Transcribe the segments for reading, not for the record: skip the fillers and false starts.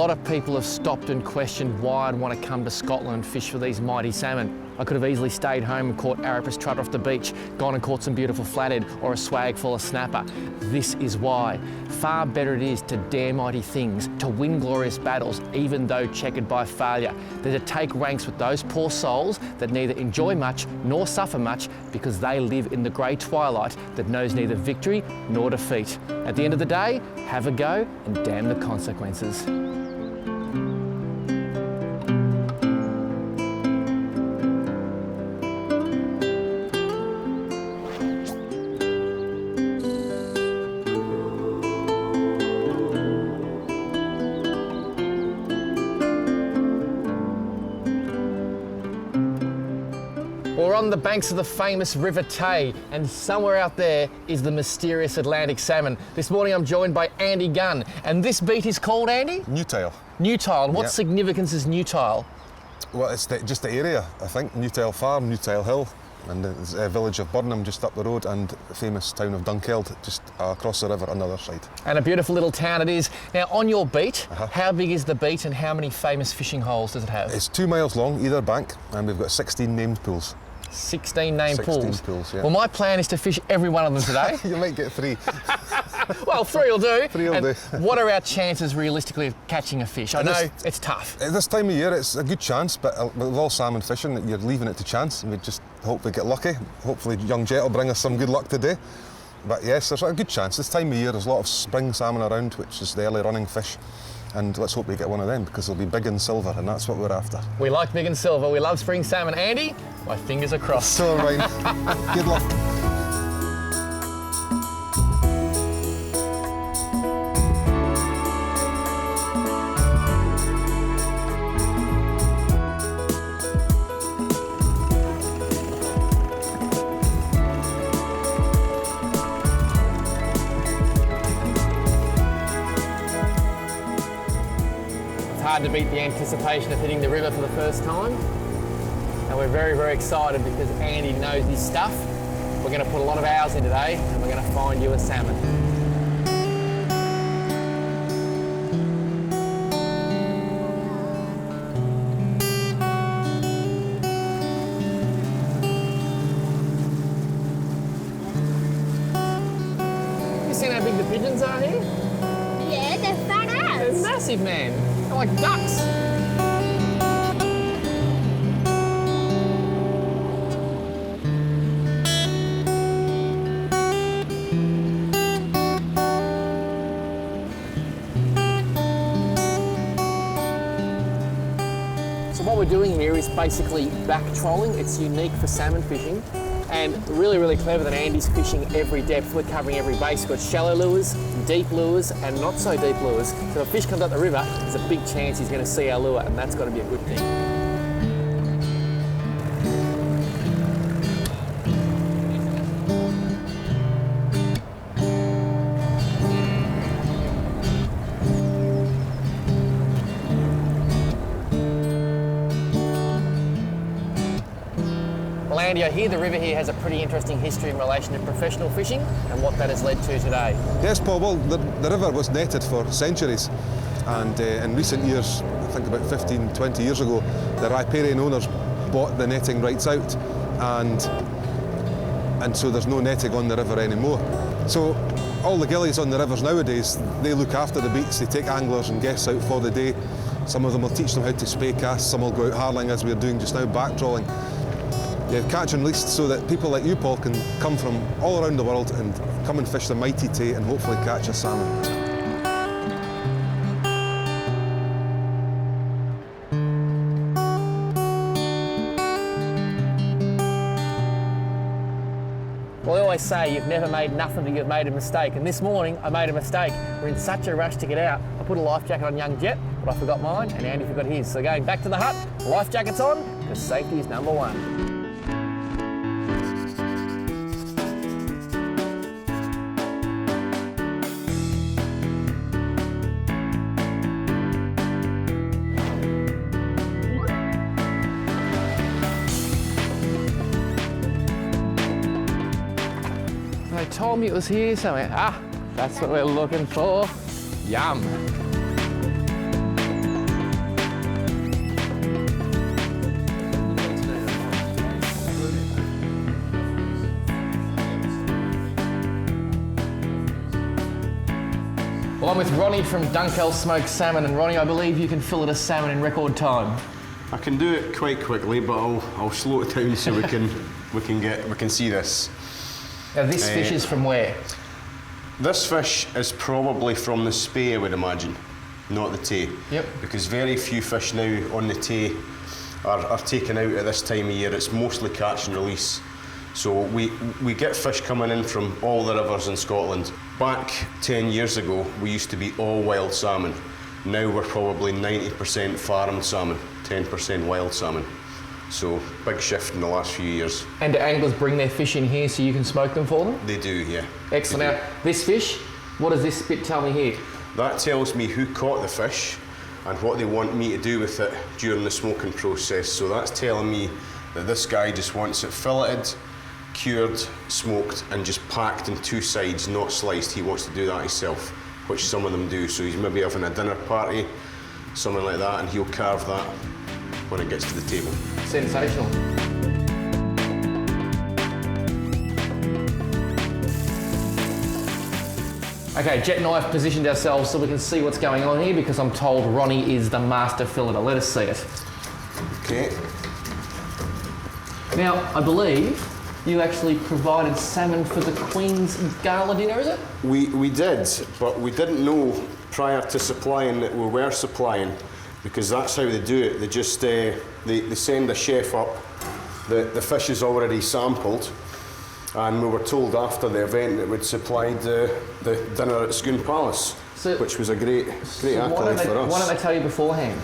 lot of people have stopped and questioned why I'd want to come to Scotland and fish for these mighty salmon. I could have easily stayed home and caught Arapus trout off the beach, gone and caught some beautiful flathead or a swag full of snapper. This is why. Far better it is to dare mighty things, to win glorious battles, even though checkered by failure, than to take ranks with those poor souls that neither enjoy much nor suffer much because they live in the grey twilight that knows neither victory nor defeat. At the end of the day, have a go and damn the consequences. We're on the banks of the famous River Tay, and somewhere out there is the mysterious Atlantic salmon. This morning I'm joined by Andy Gunn, and this beat is called, Andy? Newtail. Newtail. And what Yep. significance is Newtail? Well, it's just the area, I think. Newtail Farm, Newtail Hill, and the village of Burnham just up the road, and the famous town of Dunkeld just across the river on the other side. And a beautiful little town it is. Now, on your beat, how big is the beat and how many famous fishing holes does it have? It's 2 miles long, either bank, and we've got 16 named pools. 16 named 16 pools. pools, yeah. Well, my plan is to fish every one of them today. You might get 3. Well, 3 will do. 3 will do. What are our chances realistically of catching a fish? I know it's tough. At this time of year, it's a good chance, but with all salmon fishing, you're leaving it to chance, and we just hope we get lucky. Hopefully young Jet will bring us some good luck today. But yes, there's a good chance. This time of year, there's a lot of spring salmon around, which is the early running fish. And let's hope we get one of them, because they'll be big and silver, and that's what we're after. We like big and silver. We love spring salmon. Andy, my fingers are crossed. So are mine. Good luck. Hard to beat the anticipation of hitting the river for the first time. And we're very, very excited because Andy knows his stuff. We're going to put a lot of hours in today and we're going to find you a salmon. You seen how big the pigeons are here? Yeah, they're fat ass. They're massive, man. They're like ducks. So what we're doing here is basically back trolling. It's unique for salmon fishing. And really, really clever that Andy's fishing every depth. We're covering every base. We've got shallow lures, deep lures, and not so deep lures. So if a fish comes up the river, there's a big chance he's going to see our lure, and that's got to be a good thing. Well, Andy, I hear the river here has a pretty interesting history in relation to professional fishing and what that has led to today. Yes, Paul, well, the river was netted for centuries, and in recent years, I think about 15, 20 years ago, the riparian owners bought the netting rights out, and so there's no netting on the river anymore. So all the gillies on the rivers nowadays, they look after the beats, they take anglers and guests out for the day. Some of them will teach them how to spay cast, some will go out harling as we're doing just now, back trolling. Yeah, catch and release so that people like you, Paul, can come from all around the world and come and fish the mighty Tay and hopefully catch a salmon. Well, I always say you've never made nothing till you've made a mistake, and this morning I made a mistake. We're in such a rush to get out. I put a life jacket on young Jet, but I forgot mine, and Andy forgot his. So going back to the hut, life jackets on, because safety is number one. They told me it was here somewhere. Ah, that's what we're looking for. Yum. Well, I'm with Ronnie from Dunkeld Smoked Salmon, and Ronnie, I believe you can fillet a salmon in record time. I can do it quite quickly, but I'll slow it down so we can see this. Now this fish is from where? This fish is probably from the Spey, I would imagine, not the Tay. Yep. Because very few fish now on the Tay are taken out at this time of year. It's mostly catch and release. So we get fish coming in from all the rivers in Scotland. Back 10 years ago, we used to be all wild salmon. Now we're probably 90% farmed salmon, 10% wild salmon. So big shift in the last few years. And do anglers bring their fish in here so you can smoke them for them? They do, yeah. Excellent. Now, this fish, what does this bit tell me here? That tells me who caught the fish and what they want me to do with it during the smoking process. So that's telling me that this guy just wants it filleted, cured, smoked, and just packed in two sides, not sliced. He wants to do that himself, which some of them do. So he's maybe having a dinner party, something like that, and he'll carve that when it gets to the table. Sensational. Okay, Jet and I have positioned ourselves so we can see what's going on here, because I'm told Ronnie is the master filleter. Let us see it. Okay. Now, I believe you actually provided salmon for the Queen's Gala dinner, is it? We did, but we didn't know prior to supplying that we were supplying, because that's how they do it. They just they send a chef up. The fish is already sampled, and we were told after the event that we'd supplied the dinner at Scone Palace, which was a great accolade for us. Why don't they tell you beforehand?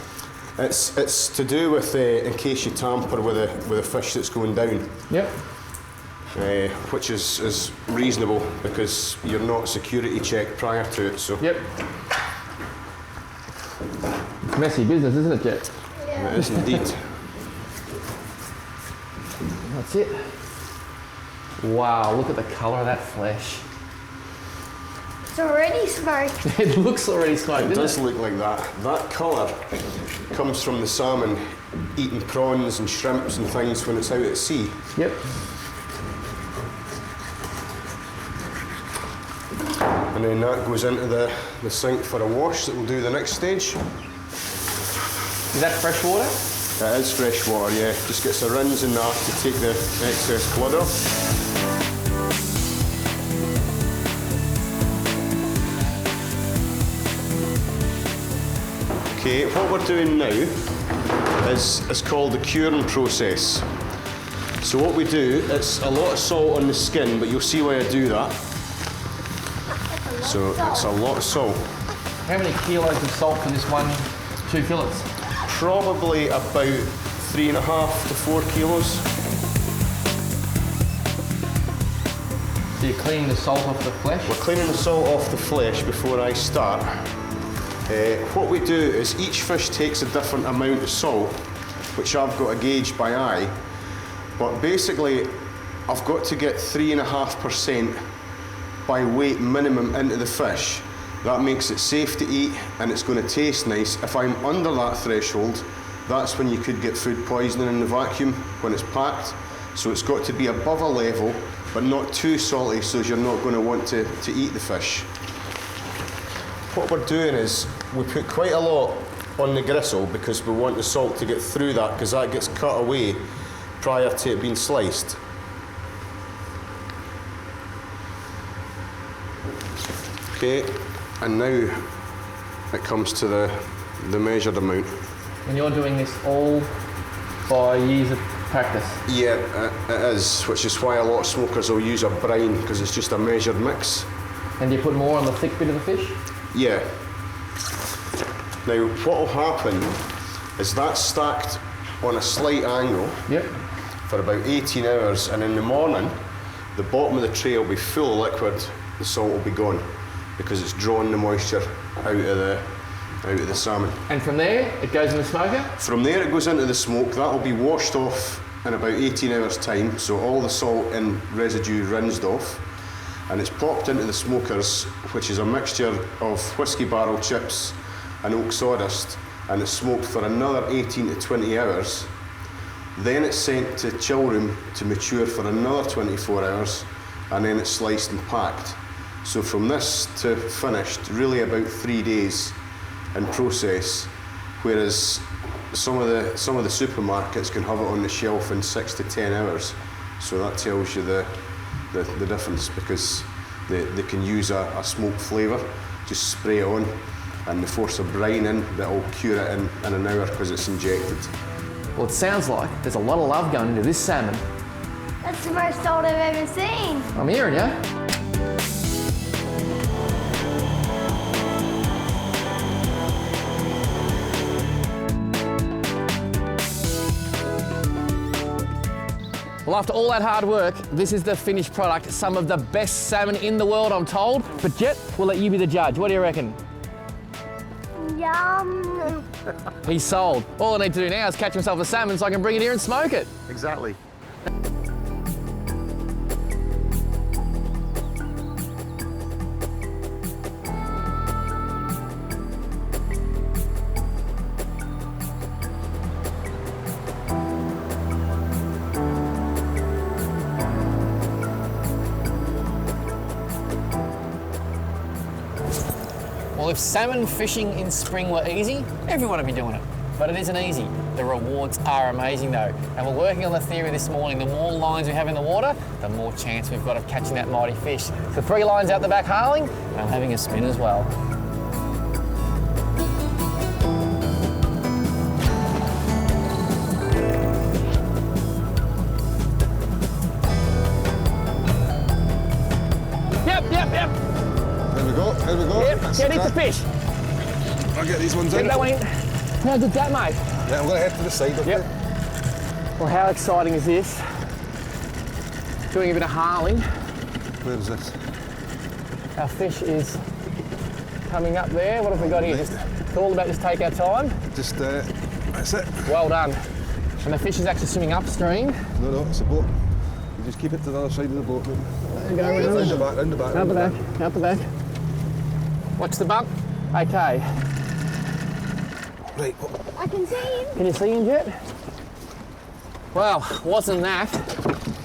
It's to do with in case you tamper with a fish that's going down. Yep. Which is reasonable because you're not security checked prior to it. So. Yep. It's messy business, isn't it, Jet? Yeah. It is indeed. That's it. Wow, look at the colour of that flesh. It's already smoked. It looks already smoked, It does look like that. That colour comes from the salmon eating prawns and shrimps and things when it's out at sea. Yep. And then that goes into the sink for a wash that will do the next stage. Is that fresh water? It is fresh water, yeah. Just gets a rinse in that to take the excess blood off. Okay, what we're doing now is called the curing process. So what we do, it's a lot of salt on the skin, but you'll see why I do that. So it's a lot of salt. How many kilos of salt for this two fillets? Probably about 3.5 to 4 kilos. So you're cleaning the salt off the flesh? We're cleaning the salt off the flesh before I start. What we do is each fish takes a different amount of salt, which I've got to gauge by eye. But basically, I've got to get 3.5% by weight minimum into the fish. That makes it safe to eat and it's going to taste nice. If I'm under that threshold, that's when you could get food poisoning in the vacuum when it's packed. So it's got to be above a level, but not too salty so you're not going to want to eat the fish. What we're doing is we put quite a lot on the gristle because we want the salt to get through that, because that gets cut away prior to it being sliced. Okay, and now it comes to the measured amount. And you're doing this all by years of practice? Yeah, it is, which is why a lot of smokers will use a brine, because it's just a measured mix. And you put more on the thick bit of the fish? Yeah. Now, what will happen is that's stacked on a slight angle for about 18 hours, and in the morning, the bottom of the tray will be full of liquid, the salt will be gone, because it's drawn the moisture out of the salmon. And from there, it goes in the smoker? From there, it goes into the smoke. That will be washed off in about 18 hours' time, so all the salt and residue rinsed off, and it's popped into the smokers, which is a mixture of whiskey barrel chips and oak sawdust, and it's smoked for another 18 to 20 hours. Then it's sent to chill room to mature for another 24 hours, and then it's sliced and packed. So from this to finished, really about 3 days in process, whereas some of the supermarkets can have it on the shelf in 6 to 10 hours. So that tells you the difference, because they can use a smoked flavour, just spray it on, and the force of brining, that'll cure it in an hour because it's injected. Well, it sounds like there's a lot of love going into this salmon. That's the most salt I've ever seen. I'm hearing ya. Well, after all that hard work, this is the finished product. Some of the best salmon in the world, I'm told. But Jet, we'll let you be the judge. What do you reckon? Yum. He's sold. All I need to do now is catch myself a salmon so I can bring it here and smoke it. Exactly. Well, if salmon fishing in spring were easy, everyone would be doing it. But it isn't easy. The rewards are amazing though. And we're working on the theory this morning, the more lines we have in the water, the more chance we've got of catching that mighty fish. So 3 lines out the back harling, and I'm having a spin as well. Yep. Here we go. Yep, That's get into that. fish. I'll get these ones Get in. that one in. How did that, mate? Yeah, I'm going to head to the side, okay? Yep. Well, how exciting is this? Doing a bit of harling. Where is this? Our fish is coming up there. What have we got here? It's all about just take our time. Just, that's it. Well done. And the fish is actually swimming upstream. No, it's a boat. You just keep it to the other side of the boat. Mate. There you go. Round the back, round the back. Out the back, out the back. Watch the bump. Okay. Right. I can see him. Can you see him yet? Well, wasn't that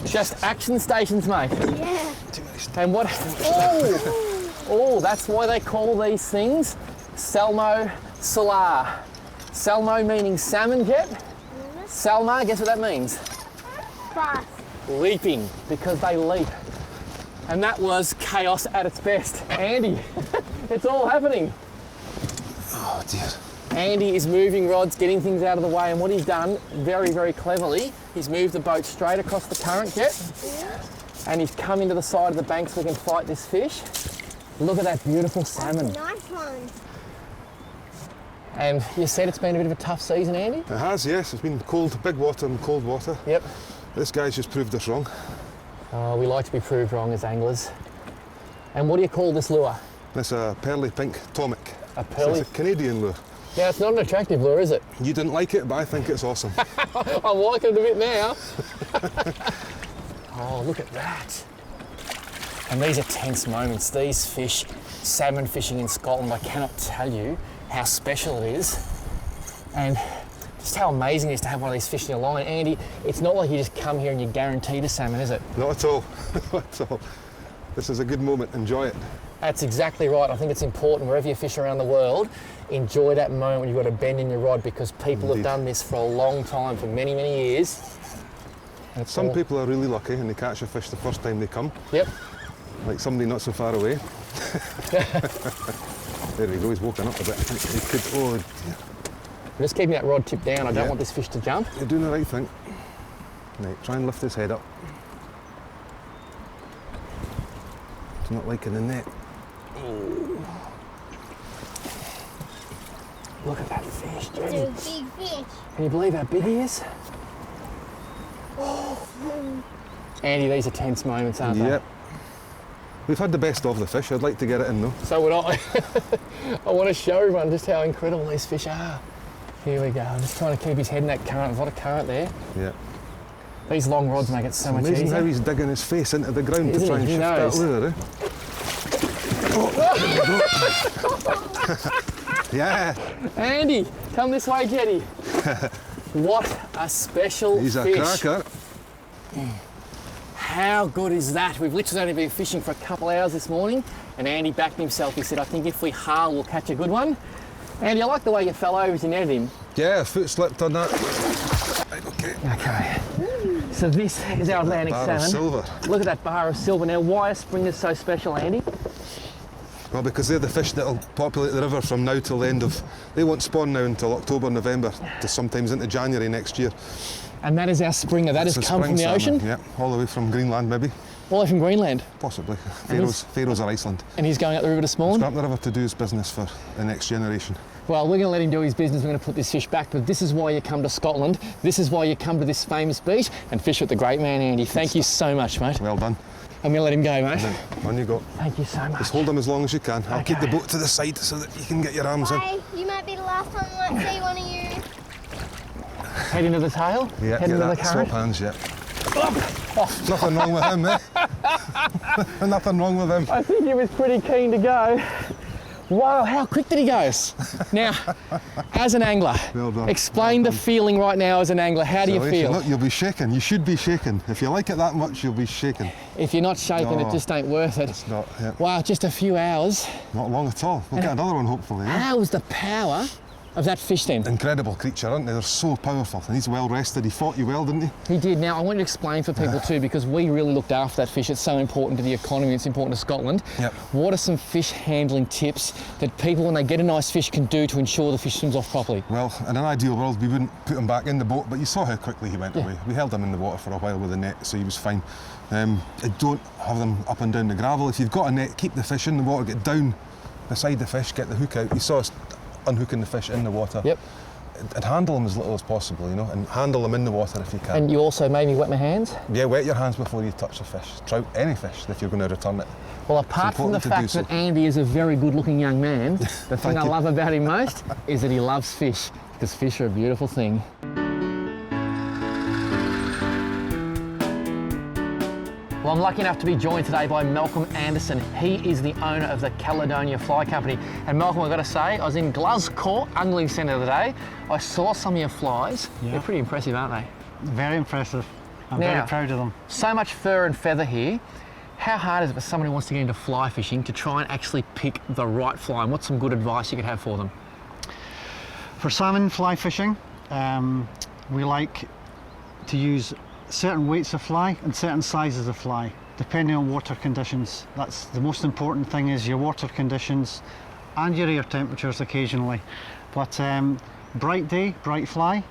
just action stations, mate? Yeah. And what? Oh, that's why they call these things Salmo solar. Salmo meaning salmon, Jet. Salma, guess what that means? Fast. Leaping, because they leap. And that was chaos at its best. Andy, it's all happening. Oh dear. Andy is moving rods, getting things out of the way, and what he's done, very, very cleverly, he's moved the boat straight across the current, Jet, and he's come into the side of the bank so we can fight this fish. Look at that beautiful salmon. Nice one. And you said it's been a bit of a tough season, Andy? It has, yes. It's been cold, big water and cold water. Yep. This guy's just proved us wrong. Oh, we like to be proved wrong as anglers. And what do you call this lure? This a pearly pink tomic. A pearly? It's a Canadian lure. Yeah, it's not an attractive lure, is it? You didn't like it, but I think it's awesome. I'm liking it a bit now. Oh, look at that. And these are tense moments. These fish, salmon fishing in Scotland, I cannot tell you how special it is. And just how amazing it is to have one of these fish in your line. Andy, it's not like you just come here and you're guaranteed a salmon, is it? Not at all. Not at all. This is a good moment. Enjoy it. That's exactly right. I think it's important wherever you fish around the world, enjoy that moment when you've got a bend in your rod, because people have done this for a long time, for many, many years. And Some people are really lucky and they catch a fish the first time they come. Yep. Like somebody not so far away. There we go, he's woken up a bit. I think he could, oh dear. I'm just keeping that rod tipped down. I don't want this fish to jump. You're doing the right thing. Right, try and lift his head up. He's not liking the net. Look at that fish, Jenny. It's a big fish. Can you believe how big he is? Andy, these are tense moments, aren't Yep. We've had the best of the fish. I'd like to get it in though. they? So would I. I want to show everyone just how incredible these fish are. Here we go. I'm just trying to keep his head in that current. There's a lot of current there. Yeah. These long rods make it so much Amazing easier. how he's digging his face into the ground Isn't to try he? and Who shift knows? that lure. Yeah. Andy, come this way, Jetty. What a special He's a fish. cracker. how good is that? We've literally only been fishing for a couple hours this morning, and Andy backed himself. He said, I think if we harl, we'll catch a good one. Andy, I like the way you fell over as you netted him. Yeah, foot slipped on that. Right, okay. Okay. So this is our Atlantic Bar of salmon. silver. Look at that bar of silver. Now, why are springers so special, Andy? Well, because they're the fish that'll populate the river from now till the end of... They won't spawn now until October, November, to sometimes into January next year. And that is our springer. That has come from the ocean? Yeah, all the way from Greenland, maybe. All the way from Greenland? Possibly. Faroes or Iceland. And he's going up the river to spawn? He's going up the river to do his business for the next generation. Well, we're going to let him do his business. We're going to put this fish back, but this is why you come to Scotland. This is why you come to this famous beach and fish with the great man, Andy. Thank you so much, mate. Well done. I'm going to let him go, mate. On you go. Thank you so much. Just hold him as long as you can. I'll keep the Okay. boat to the side so that you can get your arms in. Bye. You might be the last time I might see one of you. Head into the tail. Yeah, Head get into the that. Swap current. hands, yeah. Nothing wrong with him, eh? Nothing wrong with him. I think he was pretty keen to go. Wow, how quick did he go? Now, as an angler, Well done. explain the feeling right now as an angler. How do you So if feel? look, you'll be shaking. You should be shaking. If you like it that much, you'll be shaking. If you're not shaking, it No. just ain't worth it. It's not, yeah, Wow, just a few hours. not long at all. We'll get another one, hopefully. Yeah? How's the power of that fish then? Incredible creature, aren't they? They're so powerful. And he's well rested. He fought you well, didn't he? He did. Now, I want to explain for people too, because we really looked after that fish. It's so important to the economy, it's important to Scotland. Yep. What are some fish handling tips that people, when they get a nice fish, can do to ensure the fish swims off properly? Well, in an ideal world, we wouldn't put him back in the boat, but you saw how quickly he went away. We held him in the water for a while with a net, so he was fine. Don't have them up and down the gravel. If you've got a net, keep the fish in the water, get down beside the fish, get the hook out. You saw us unhooking the fish in the water. Yep. And handle them as little as possible, you know, and handle them in the water if you can. And you also made me wet my hands. Yeah, wet your hands before you touch the fish. Trout, any fish, if you're going to return it. Well, apart from the important to do fact so. that Andy is a very good-looking young man, the thing Thank I you. love about him most is that he loves fish, because fish are a beautiful thing. Well, I'm lucky enough to be joined today by Malcolm Anderson. He is the owner of the Caledonia Fly Company. And Malcolm, I've got to say, I was in Glasgow Angling Centre today. I saw some of your flies. Yeah. They're pretty impressive, aren't they? Very impressive. I'm Now- very proud of them. So much fur and feather here. How hard is it for someone who wants to get into fly fishing to try and actually pick the right fly? And what's some good advice you could have for them? For salmon fly fishing, we like to use certain weights of fly and certain sizes of fly, depending on water conditions. That's the most important thing, is your water conditions and your air temperatures occasionally. But bright day, bright fly.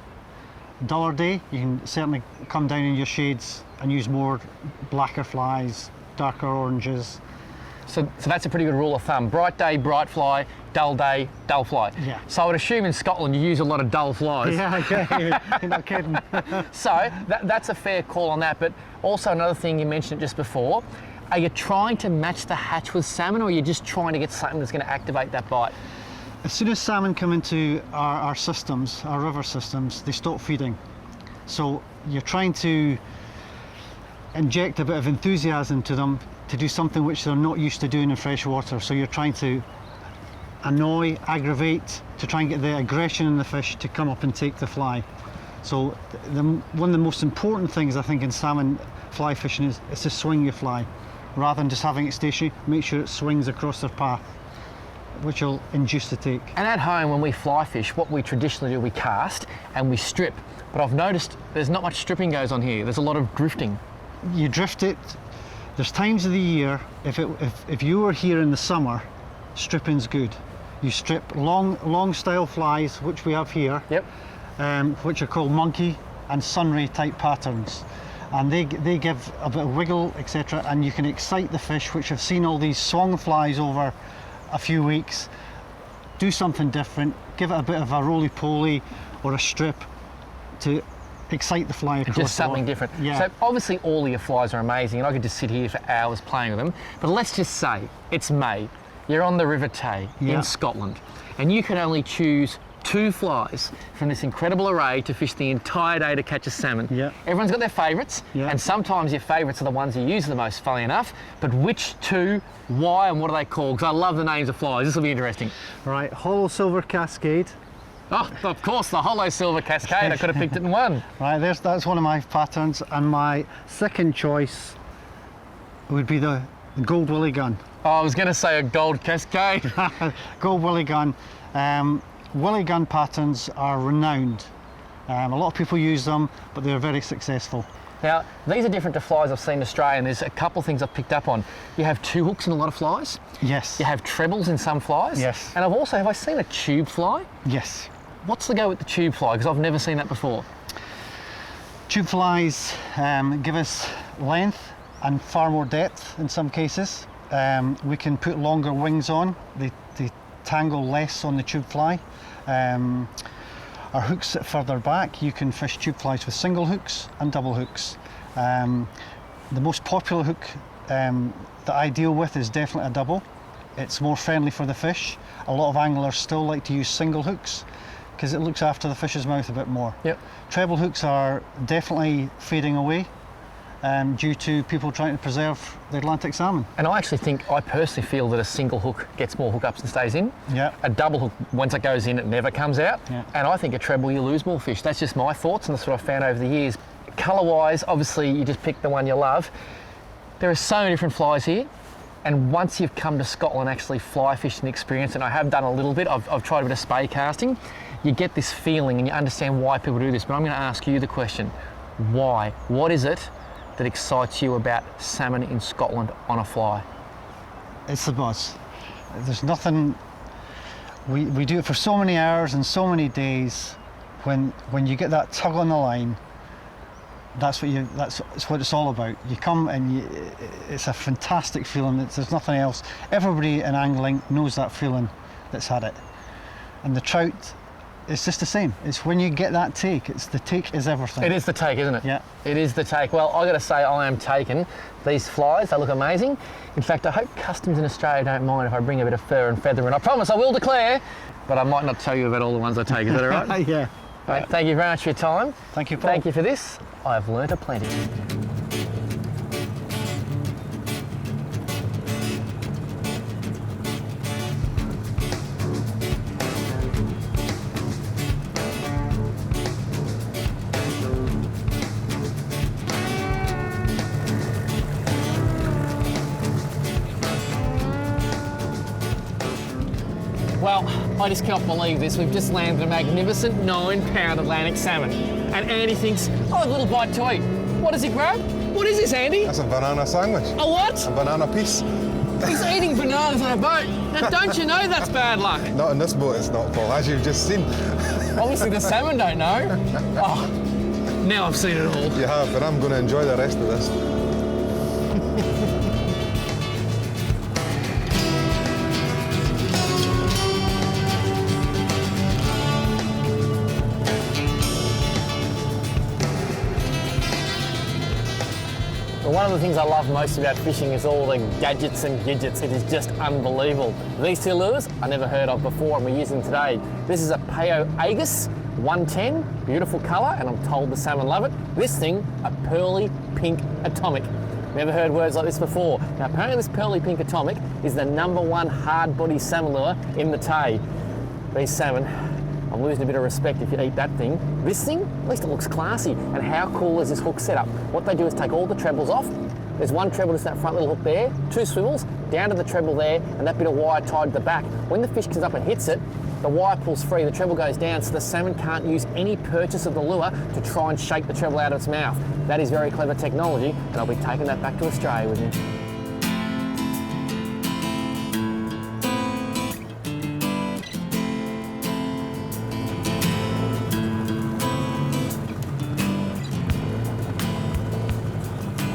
Duller day, you can certainly come down in your shades and use more blacker flies, darker oranges. So that's a pretty good rule of thumb. Bright day, bright fly, dull day, dull fly. Yeah. So I would assume in Scotland you use a lot of dull flies. Yeah, okay. You're not kidding. So that's a fair call on that. But also another thing, you mentioned it just before, are you trying to match the hatch with salmon, or are you just trying to get something that's going to activate that bite? As soon as salmon come into our systems, our river systems, they stop feeding. So you're trying to inject a bit of enthusiasm to them to do something which they're not used to doing in fresh water. So you're trying to annoy, aggravate, to try and get the aggression in the fish to come up and take the fly. So one of the most important things I think in salmon fly fishing is to swing your fly. Rather than just having it stationary, make sure it swings across their path, which will induce the take. And at home, when we fly fish, what we traditionally do, we cast and we strip. But I've noticed there's not much stripping goes on here. There's a lot of drifting. You drift it. There's times of the year, if you were here in the summer, stripping's good. You strip long style flies, which we have here, Yep. which are called monkey and sunray type patterns. And they give a bit of wiggle, etc. And you can excite the fish, which have seen all these swung flies over a few weeks. Do something different, give it a bit of a roly-poly or a strip to excite the fly across. Just the something water. different. Yeah. So obviously all of your flies are amazing, and I could just sit here for hours playing with them. But let's just say it's May. You're on the River Tay Yeah. in Scotland, and you can only choose 2 flies from this incredible array to fish the entire day to catch a salmon. Yeah. Everyone's got their favourites, Yeah. and sometimes your favourites are the ones you use the most, funnily enough. But which 2, why, and what are they called? Because I love the names of flies. This will be interesting. Right, hollow silver cascade. Oh, of course, the hollow silver cascade. I could have picked it in one. Right, that's one of my patterns, and my second choice would be the gold willy gun. Oh, I was going to say a gold cascade. Gold willy gun. Willy gun patterns are renowned. A lot of people use them, but they're very successful. Now, these are different to flies I've seen in Australia, and there's a couple of things I've picked up on. You have 2 hooks in a lot of flies. Yes. You have trebles in some flies. Yes. And have I seen a tube fly? Yes. What's the go with the tube fly? Because I've never seen that before. Tube flies give us length and far more depth in some cases. We can put longer wings on. They tangle less on the tube fly. Our hooks sit further back. You can fish tube flies with single hooks and double hooks. The most popular hook that I deal with is definitely a double. It's more friendly for the fish. A lot of anglers still like to use single hooks because it looks after the fish's mouth a bit more. Yep. Treble hooks are definitely fading away due to people trying to preserve the Atlantic salmon. And I personally feel that a single hook gets more hookups and stays in. Yeah. A double hook, once it goes in, it never comes out. Yeah. And I think a treble, you lose more fish. That's just my thoughts, and that's what I've found over the years. Colour-wise, obviously, you just pick the one you love. There are so many different flies here. And once you've come to Scotland, actually fly fishing experience, and I have done a little bit, I've tried a bit of spey casting, you get this feeling and you understand why people do this. But I'm going to ask you the question, why? What is it that excites you about salmon in Scotland on a fly? It's the buzz. There's nothing, we do it for so many hours and so many days. When you get that tug on the line, that's what it's all about. You come and it's a fantastic feeling. There's nothing else. Everybody in angling knows that feeling that's had it. And the trout, it's just the same. It's when you get that take. The take is everything. It is the take, isn't it? Yeah. It is the take. Well, I got to say, I am taken. These flies, they look amazing. In fact, I hope customs in Australia don't mind if I bring a bit of fur and feather in. I promise I will declare, but I might not tell you about all the ones I take. Is that all right? Yeah. Right, thank you very much for your time. Thank you, Paul. Thank you for this. I've learnt a plenty. Well, I just cannot believe this. We've just landed a magnificent 9-pound Atlantic salmon. And Andy thinks, oh, a little bite to eat. What does he grab? What is this, Andy? That's a banana sandwich. A what? A banana piece. He's eating bananas on a boat. Now, don't you know that's bad luck? Not in this boat, it's not, Paul, as you've just seen. Obviously, the salmon don't know. Oh, now I've seen it all. You have, but I'm going to enjoy the rest of this. One of the things I love most about fishing is all the gadgets and gadgets. It is just unbelievable. These 2 lures I never heard of before and we're using today. This is a Peo Aegis 110, beautiful colour, and I'm told the salmon love it. This thing, a pearly pink atomic. Never heard words like this before. Now apparently this pearly pink atomic is the #1 hard body salmon lure in the Tay. These salmon, I'm losing a bit of respect if you eat that thing. This thing, at least it looks classy. And how cool is this hook setup? What they do is take all the trebles off. There's one treble, just that front little hook there, 2 swivels, down to the treble there, and that bit of wire tied to the back. When the fish comes up and hits it, the wire pulls free, the treble goes down, so the salmon can't use any purchase of the lure to try and shake the treble out of its mouth. That is very clever technology, and I'll be taking that back to Australia with me.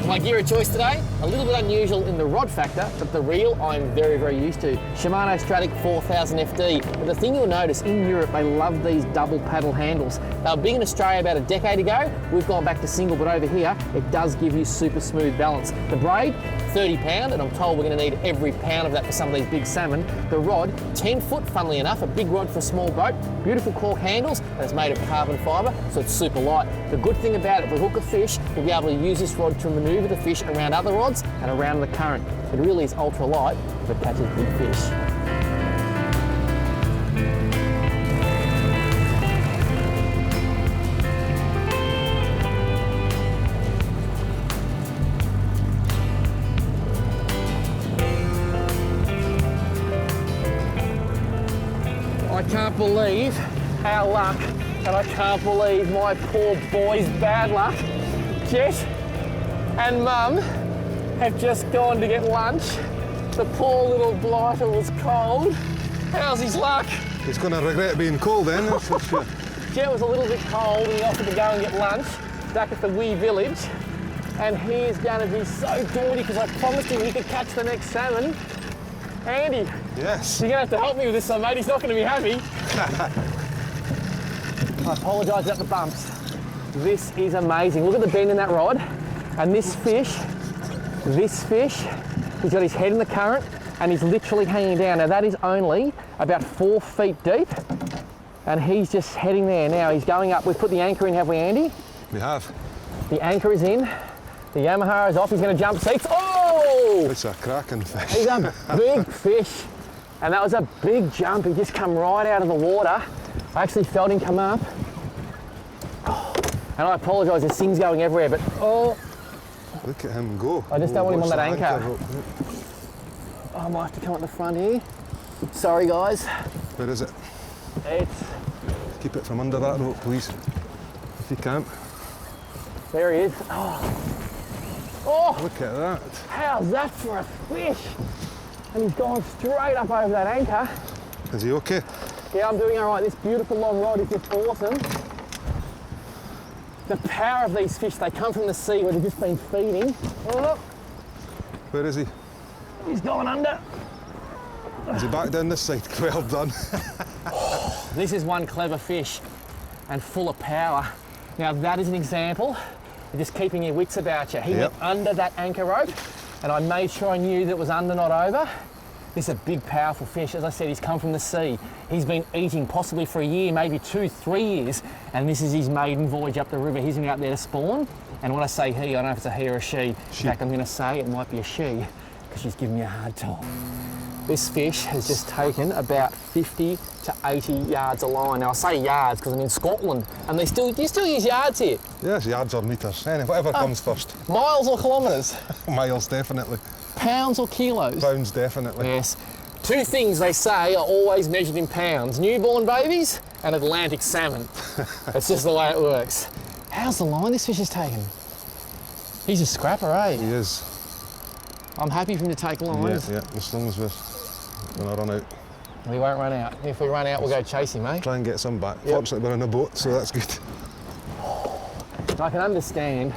My gear of choice today, a little bit unusual in the rod factor, but the reel I'm very, very used to. Shimano Stratic 4000 FD. But the thing you'll notice, in Europe, they love these double paddle handles. They were big in Australia about a decade ago. We've gone back to single, but over here, it does give you super smooth balance. The braid, 30 pound, and I'm told we're gonna need every pound of that for some of these big salmon. The rod, 10 foot, funnily enough, a big rod for a small boat. Beautiful cork handles, and it's made of carbon fibre, so it's super light. The good thing about it, if we hook a fish, we'll be able to use this rod to manoeuvre the fish around other rods and around the current. It really is ultra light if it catches big fish. I can't believe our luck, and I can't believe my poor boy's bad luck. Jet and Mum have just gone to get lunch. The poor little blighter was cold. How's his luck? He's going to regret being cold then, that's for sure. Jet was a little bit cold and he offered to go and get lunch back at the wee village. And he is going to be so gaudy because I promised him he could catch the next salmon. Andy, Yes. you're going to have to help me with this one, mate. He's not going to be happy. I apologise about the bumps. This is amazing. Look at the bend in that rod. And this fish, he's got his head in the current and he's literally hanging down. Now that is only about 4 feet deep and he's just heading there. Now he's going up. We've put the anchor in, have we, Andy? We have. The anchor is in. The Yamaha is off. He's going to jump seats. Oh! It's a cracking fish. He's a big fish. And that was a big jump. He just come right out of the water. I actually felt him come up. And I apologise, there's things going everywhere, but oh. Look at him go. I just don't want him on Watch that anchor. rope. I might have to come at the front here. Sorry, guys. Where is it? It's, Keep it from under that rope, please. If you can. there he is. Oh, Look at that. how's that for a fish? And he's gone straight up over that anchor. Is he okay? Yeah, I'm doing all right. This beautiful long rod is just awesome. The power of these fish, they come from the sea where they've just been feeding. Oh, Where is he? he's gone under. Is he back down this side? Well done. This is one clever fish and full of power. Now that is an example of just keeping your wits about you. He Yep. went under that anchor rope and I made sure I knew that it was under, not over. This is a big, powerful fish. As I said, he's come from the sea. He's been eating possibly for a year, maybe 2, 3 years, and this is his maiden voyage up the river. He's been out there to spawn. And when I say he, I don't know if it's a he or a she. In fact, I'm going to say it might be a she because she's giving me a hard time. This fish has just taken about 50 to 80 yards a line. Now I say yards because I'm in Scotland, and you still use yards here. Yes, yards or metres. Whatever comes first. Miles or kilometres? Miles, definitely. Pounds or kilos? Pounds, definitely. Yes. 2 things they say are always measured in pounds: newborn babies and Atlantic salmon. It's just the way it works. How's the line this fish has taken? He's a scrapper, eh? He is. I'm happy for him to take lines. Yeah, as long as we're going to run out. We won't run out. If we run out, we'll go chase him, eh? Try and get some back. Yep. Fortunately, we're in a boat, so that's good. I can understand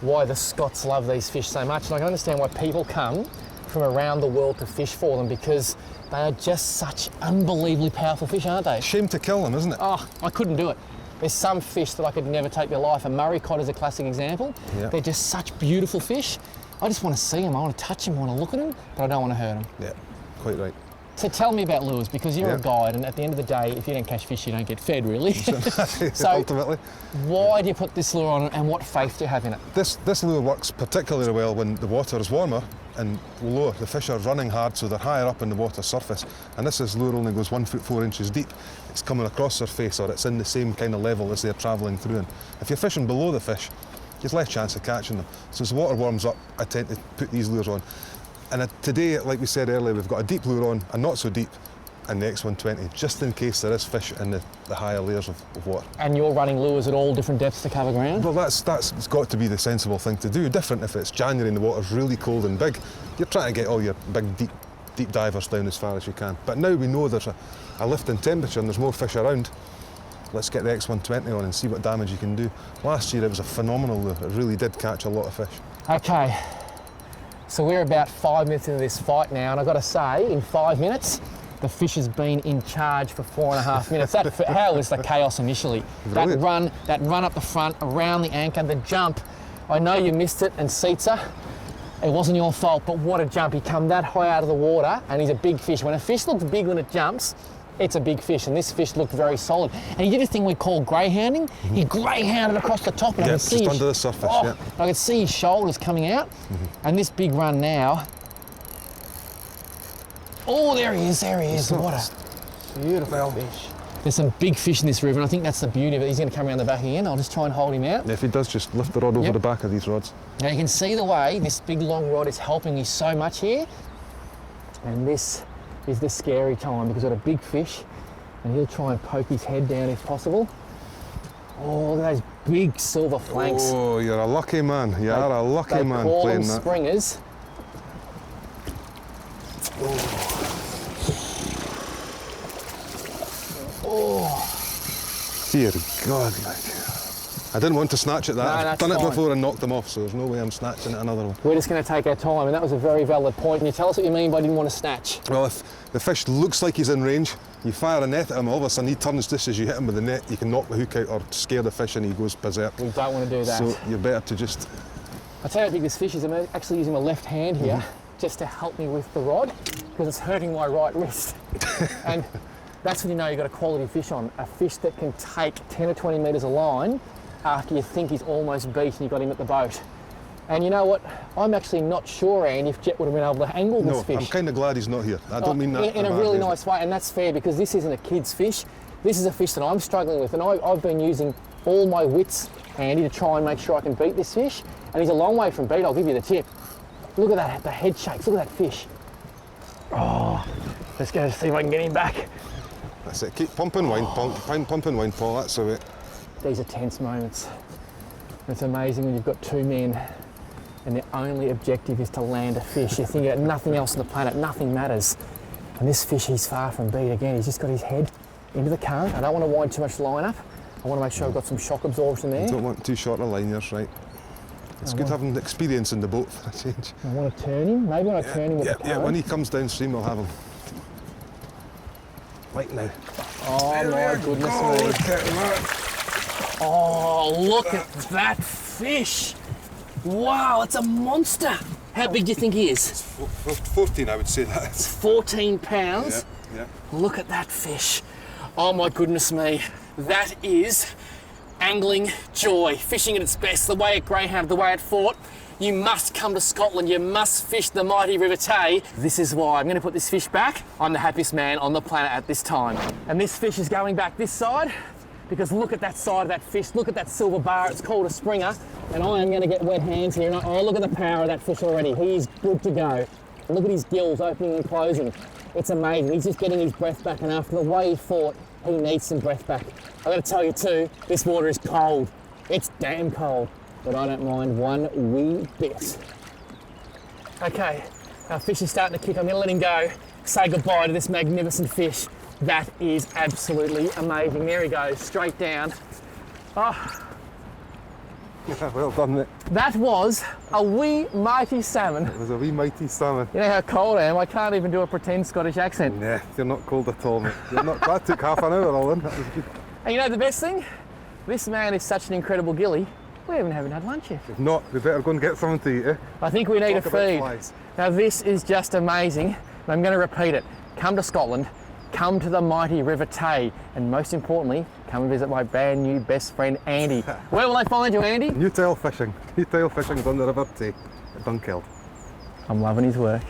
why the Scots love these fish so much, and I can understand why people come from around the world to fish for them, because they are just such unbelievably powerful fish, aren't they? Shame to kill them, isn't it? Oh, I couldn't do it. There's some fish that I could never take their life, and Murray cod is a classic example. Yeah. They're just such beautiful fish. I just want to see them, I want to touch them, I want to look at them, but I don't want to hurt them. Yeah, quite right. So tell me about lures, because you're Yeah. a guide, and at the end of the day, if you don't catch fish, you don't get fed, really. So Ultimately. why do you put this lure on, and what faith do you have in it? This lure works particularly well when the water is warmer and lower. The fish are running hard, so they're higher up in the water surface. And this lure only goes 1 foot 4 inches deep. It's coming across their face, or it's in the same kind of level as they're travelling through. And if you're fishing below the fish, there's less chance of catching them. So as the water warms up, I tend to put these lures on. And today, like we said earlier, we've got a deep lure on, and not so deep, and the X120, just in case there is fish in the higher layers of water. And you're running lures at all different depths to cover ground? Well, that's it's got to be the sensible thing to do. Different if it's January and the water's really cold and big. You're trying to get all your big, deep divers down as far as you can. But now we know there's a lift in temperature and there's more fish around. Let's get the X120 on and see what damage you can do. Last year it was a phenomenal lure. It really did catch a lot of fish. Okay, so we're about 5 minutes into this fight now, and I've got to say, in 5 minutes, the fish has been in charge for 4.5 minutes. How was the chaos initially? Brilliant. That run up the front, around the anchor, the jump. I know you missed it, and Seitzer, it wasn't your fault, but what a jump. He come that high out of the water, and he's a big fish. When a fish looks big when it jumps, it's a big fish, and this fish looked very solid. And he did a thing we call greyhounding. He greyhounded across the top, and I could see just under the surface, yeah. I could see his shoulders coming out, and this big run now. Oh, there he is, there he is. What a beautiful fish. There's some big fish in this river, and I think that's the beauty of it. He's going to come around the back again. I'll just try and hold him out. If he does, just lift the rod over Yep. the back of these rods. Now you can see the way this big long rod is helping me so much here. And this is the scary time, because we've got a big fish and he'll try and poke his head down if possible. Oh, look at those big silver flanks. Oh, you're a lucky man. You are a lucky They man call playing them that. springers. Dear God, like. I didn't want to snatch at that. No, I've that's done it fine. before and knocked them off, so there's no way I'm snatching at another one. We're just going to take our time, and that was a very valid point. Can you tell us what you mean by didn't want to snatch? Well, if the fish looks like he's in range, you fire a net at him, all of a sudden he turns just as you hit him with the net, you can knock the hook out or scare the fish and he goes berserk. We don't want to do that. So you're better to just... I'll tell you how big this fish is. I'm actually using my left hand here just to help me with the rod because it's hurting my right wrist. And that's when you know you've got a quality fish on. A fish that can take 10 or 20 metres of line after you think he's almost beat and you got him at the boat. And you know what? I'm actually not sure, Andy, if Jet would have been able to angle this fish. I'm kind of glad he's not here. I don't mean that in a really nice way, and that's fair because this isn't a kid's fish. This is a fish that I'm struggling with, and I've been using all my wits, Andy, to try and make sure I can beat this fish. And he's a long way from beat, I'll give you the tip. Look at that, the head shakes, look at that fish. Oh, let's go see if I can get him back. That's it. Keep pumping wine, pumping wine, Paul. That's the way. These are tense moments. It's amazing when you've got two men and their only objective is to land a fish. You think about nothing else on the planet, nothing matters. And this fish, he's far from beat again. He's just got his head into the current. I don't want to wind too much line up. I want to make sure I've got some shock absorption there. You don't want too short a line, you're right. It's good having experience in the boat for a change. I want to turn him. Maybe when I turn him with the current. Yeah, when he comes downstream, I'll have him. Right now. Oh my goodness me. Look at that. Oh, look at that fish. Wow, it's a monster. How big do you think he is? 14, I would say that. It's 14 pounds. Yeah. Look at that fish. Oh my goodness me. That is angling joy. Fishing at its best, the way it greyhound, the way it fought. You must come to Scotland. You must fish the mighty River Tay. This is why. I'm going to put this fish back. I'm the happiest man on the planet at this time. And this fish is going back this side because look at that side of that fish. Look at that silver bar. It's called a springer. And I am going to get wet hands here. And oh, look at the power of that fish already. He's good to go. And look at his gills opening and closing. It's amazing. He's just getting his breath back, and after the way he fought, he needs some breath back. I've got to tell you too, this water is cold. It's damn cold, but I don't mind one wee bit. Okay, our fish is starting to kick. I'm going to let him go. Say goodbye to this magnificent fish. That is absolutely amazing. There he goes, straight down. Oh, Well done, mate. that was a wee mighty salmon. It was a wee mighty salmon. You know how cold I am? I can't even do a pretend Scottish accent. Nah, you're not cold at all, mate. You're not, that took half an hour all in. That was good. And you know the best thing? This man is such an incredible gilly, we haven't had lunch yet. If not, we better go and get something to eat, eh? I think we need Talk a about feed. flies. Now this is just amazing, and I'm going to repeat it. Come to Scotland, come to the mighty River Tay, and most importantly, come and visit my brand new best friend, Andy. Where will they find you, Andy? New tail fishing. New tail fishing is on the River Tay at Dunkeld. I'm loving his work.